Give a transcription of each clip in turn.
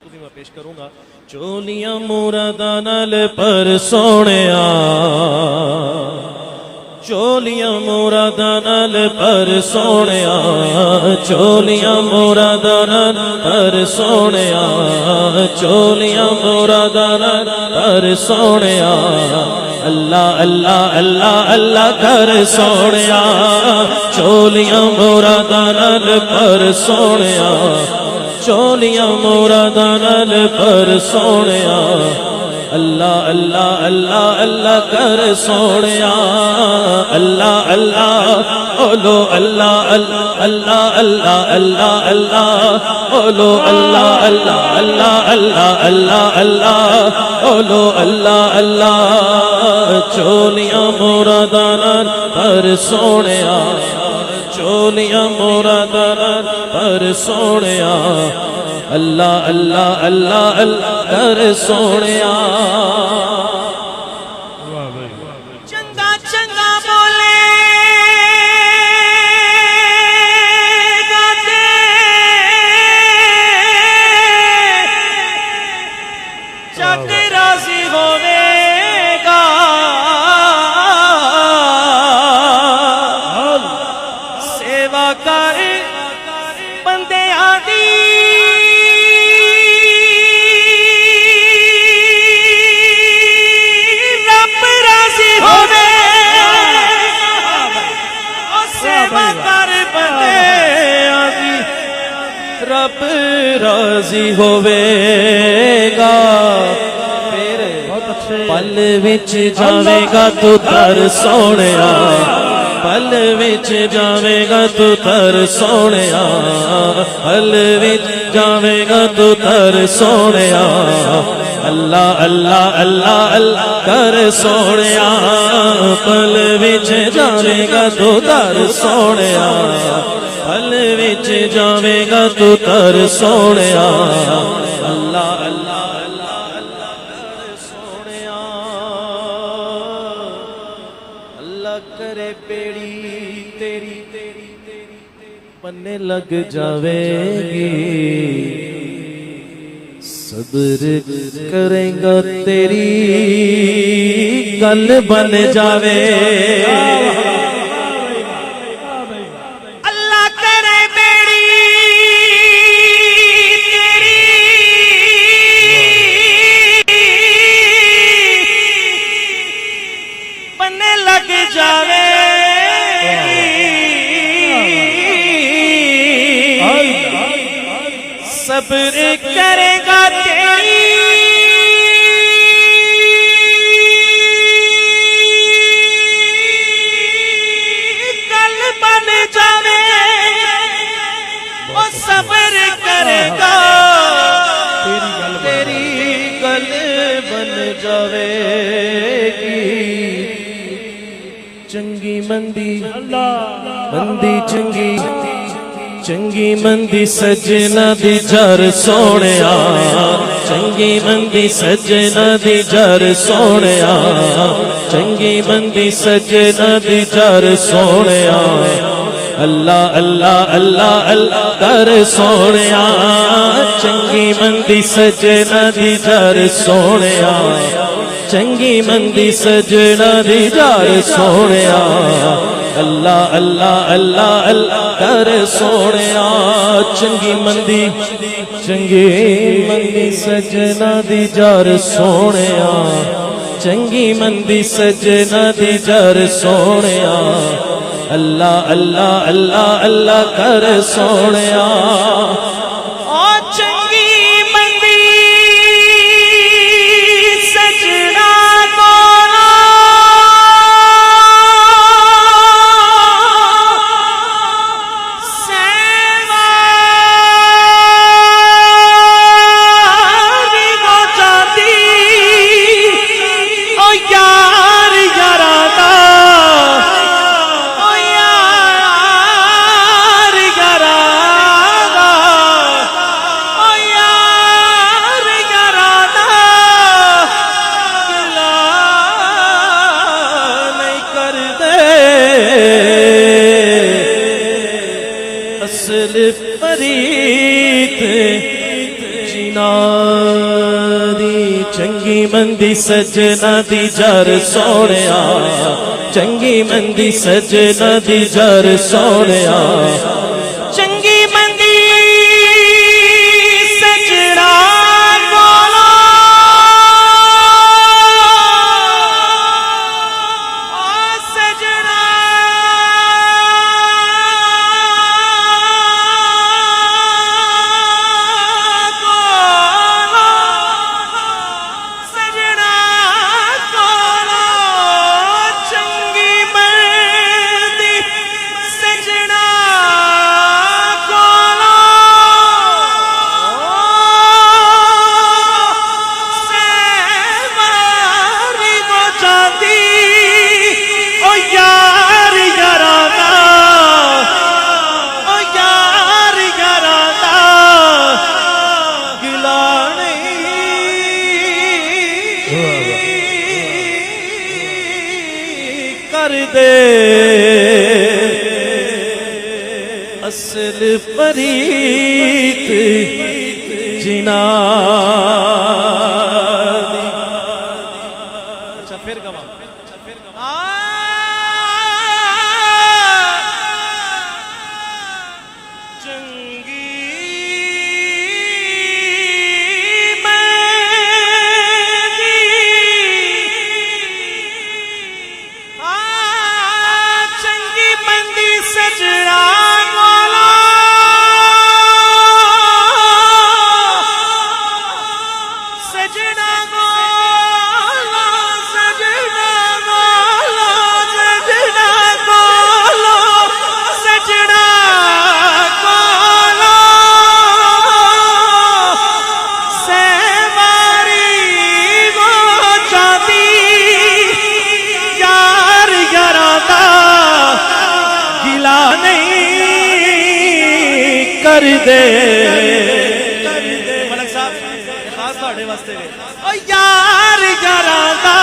मैं पेश करूंगा। चोलियां मुरादा नाल पर सोहणिया, चोलियां मुरादा नाल पर सोहणिया, चोलियां मुरादा नाल पर सोहणिया, चोलियां मुरादा नाल पर सोहणिया। अल्लाह अल्लाह अल्लाह अल्लाह कर सोहणिया, चोलियां मुरादा नाल पर सोहणिया, चोलियां मुरादा नाल पर सोहणिया। अल्लाह अल्लाह अल्लाह अल्लाह कर सोहणिया, अल्लाह अल्लाह बोलो अल्लाह अल्लाह अल्लाह अल्लाह अल्लाह बोलो अल्लाह अल्लाह अल्लाह अल्लाह अल्लाह अल्लाह बोलो अल्लाह अल्लाह। चोलियां मुरादा नाल पर सोहणिया, चोलियां मुरादा नाल पर सोहणिया। अल्लाह अल्लाह अल्लाह अल्लाह कर सोहणिया। चंगा चंगा बोले जग राजी होवेगा, सेवा कर बंदियां दी रब राजी होवेगा, सेवा कर बंदियां दी रब राजी होवेगा। पल विच जावेगा तू तर सोहणिया, पल विच जावेगा तू तर सोहणिया, पल विच जावेगा तू तर सोहणिया। अल्लाह अल्लाह अल्लाह अल्लाह कर सोहणिया, पल विच जावेगा तू तर सोहणिया, पल विच जावेगा तू तर सोहणिया। अल्लाह अल्लाह करे पेड़ी तेरी पन्ने लग जावेगी, सब्र करेगा तेरी गल बन जावे। अल्लाह करे बेड़ी तेरी पन्ने लग जावे, सब्र करेगा तेरी गल बन जावे, ओ सब्र करेगा तेरी गल बन जावेगी। चंगी मंदी मंदी चंगी चंगी मंदी सजना दी जर सोहणिया, चंगी मंदी सजना दी जर सोहणिया, चंगी मंदी सजना दी जर सोहणिया। अल्लाह अल्लाह अल्लाह अल्लाह कर सोहणिया, चंगी मंदी सजना दी जर सोहणिया, चंगी मंदी सजना दी जर सोहणिया। अल्लाह अल्लाह अल्लाह अल्लाह कर सोहणिया, चंगी मंदी सजना दी जर सोहणिया, चंगी मंदी सजना दी जर सोहणिया। अल्लाह अल्लाह अल्लाह अल्लाह कर सोहणिया। ओ चंगी मंदी सजना कोला सेवा दी हो जाती, ओ यार यारा दा, ओ यार यारा दा। दी चंगी मंदी सजना दी जर सोनिया चंगी मंदी सजना दी जर सोनिया चंगी मंदी सजना कोला ओ सजना कोला सजना कोला चंगी मंदी सजना कोला सेवारी वो जाती ओ यार याराना ओ यार याराना गिला नहीं कर दे असल परीत जिना अच्छा फिर गवा चंगी चंगी मंदी सजना कोला सजना कोला सजना कोला सजना कोला सजना कोला सेवारी वो जाती यार यारादा गिला नहीं कर दे मलक साहब खास ਤੁਹਾਡੇ ਵਾਸਤੇ ਵੇ ਓ ਯਾਰ ਯਾਰਾਦਾ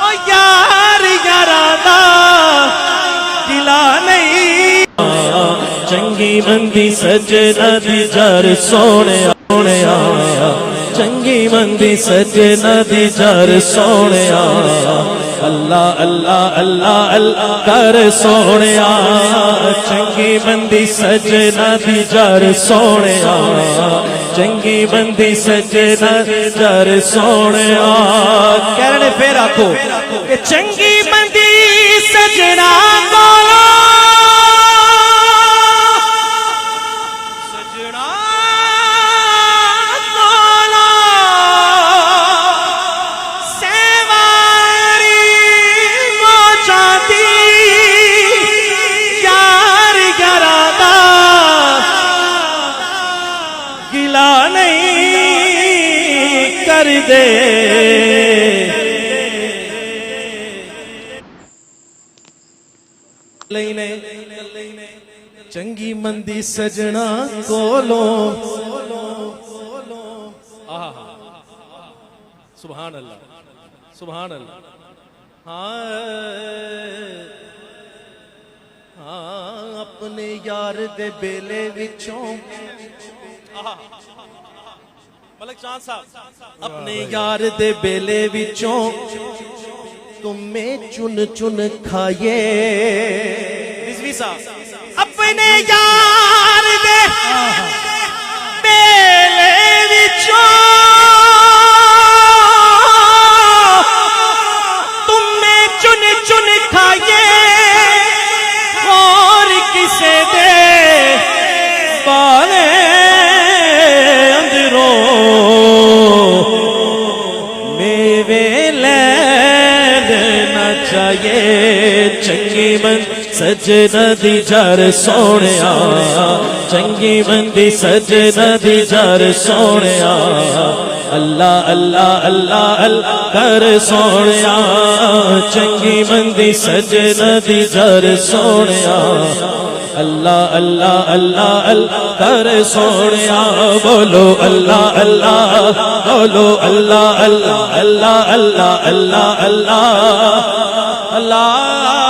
ਓ ਯਾਰ ਯਾਰਾਦਾ गिला नहीं चंगी मंदी सजना दी जर सोनिया सोनिया चंगी मंदी सजना दी जर सोनिया अल्लाह अल्लाह अल्लाह अल्लाह कर सोनिया चंगी मंदी सजना दी जर सोनिया चंगी मंदी सजना जर सोनिया कहने फिर आखो कि चंगी मंदी सजना कोला सजना कोला सेवारी वो जाती यार यारादा गिला नहीं कर दे लेने चंगी मंदी सजना कोलो सुभान अल्लाह सुभान अल्लाह हाँ अपने यार दे बेले विचों मलक चांद साहब अपने यार दे बेले विचों तुम्हें चुन चुन खाए रिजवी साहब अपने यार दे बेले विचों तुम्हें चुन चुन खाए और किसे दे बाले अंदरों मेवे लेना चाहिए चंगी मन सजना दी जर सोनिया चंगी मंदी सजना दी जर सोनिया अल्लाह अल्लाह अल्लाह अल्लाह कर सोनिया चंगी मंदी सजना दी जर सोनिया अल्लाह अल्लाह अल्लाह अल्लाह कर सोनिया बोलो अल्लाह अल्लाह बोलो अल्लाह अल्लाह अल्लाह अल्लाह अल्लाह अल्लाह अल्लाह